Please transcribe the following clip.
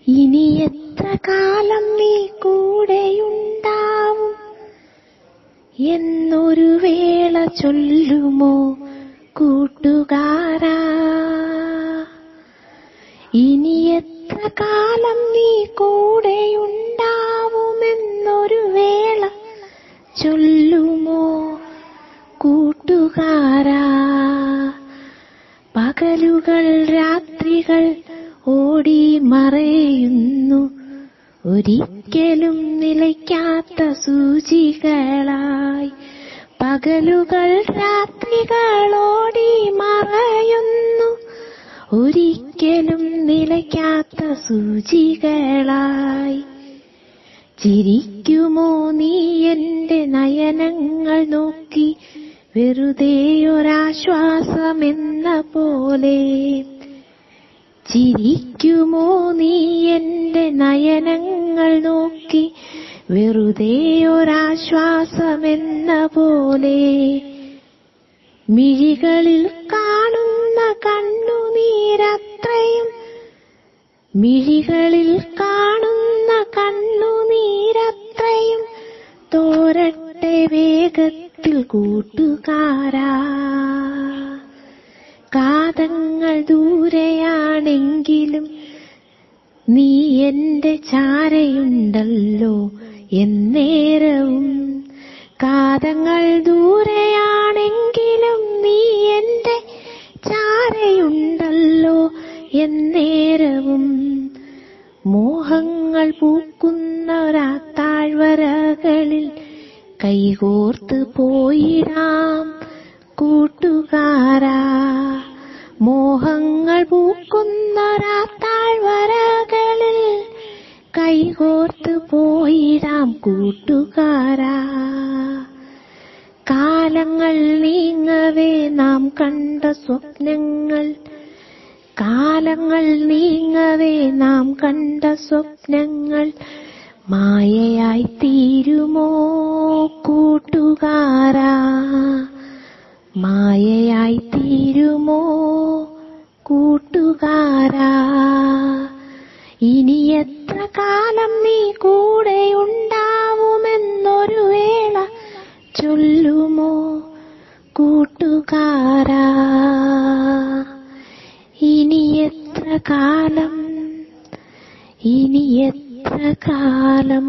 ഇനി എത്ര കാലം നീ കൂടെയുണ്ടാവും എന്നൊരു വേള ചൊല്ലുമോ കൂട്ടുകാരാ? ഇനി എത്ര കാലം നീ കൂടെയുണ്ടാവുമെന്നൊരു വേള ചൊല്ലുമോ കൂട്ടുകാരാ? പകലുകൾ രാത്രികൾ ഓടി മറയുന്നു, ഒരിക്കലും നിലയ്ക്കാത്ത സൂചികളായി. പകലുകൾ രാത്രികൾ ഓടി മറയുന്നു, ഒരിക്കലും നിലയ്ക്കാത്ത സൂചികളായി. ചിരിക്കുമോ നീ എന്റെ നയനങ്ങൾ നോക്കി, വെറുതെയൊരാശ്വാസമെന്ന പോലെ? ചിരിക്കുമോ നീ എന്റെ നയനങ്ങൾ നോക്കി, വെറുതെയൊരാശ്വാസമെന്ന പോലെ? മിഴികളിൽ കാണുന്ന കണ്ണുനീരത്രയും, മിഴികളിൽ കാണുന്ന കണ്ണുനീരത്രയും തോരട്ടെ വേഗത്തിൽ കൂട്ടുകാരാ. കാതങ്ങൾ ദൂരെയാണെങ്കിലും നീ എന്റെ ചാരയുണ്ടല്ലോ എന്നേരവും. കാതങ്ങൾ ദൂരെയാണെങ്കിലും നീ എന്റെ ചാരയുണ്ടല്ലോ എന്നേരവും. മോഹങ്ങൾ പൂക്കുന്നൊരാത്താഴ്വരകളിൽ കൈകോർത്ത് പോയിടാം കൂട്ടുകാരാ. മോഹങ്ങൾ പൂക്കുന്നൊരാത്താഴ്വരകളിൽ കൈകോർത്ത് പോയിടാം കൂട്ടുകാരാ. കാലങ്ങൾ നീങ്ങവേ നാം കണ്ട സ്വപ്നങ്ങൾ, കാലങ്ങൾ നീങ്ങവേ നാം കണ്ട സ്വപ്നങ്ങൾ മായയായി തീരുമോ കൂട്ടുകാരാ? മായയായി തീരുമോ കൂട്ടുകാരാ? ഇനി എത്ര കാലം നീ കൂടെയുണ്ടാവുമെന്നൊരു വേള ചൊല്ലുമോ കൂട്ടുകാരാ? ഇനി എത്ര കാലം, ഇനി എത്ര കാലം?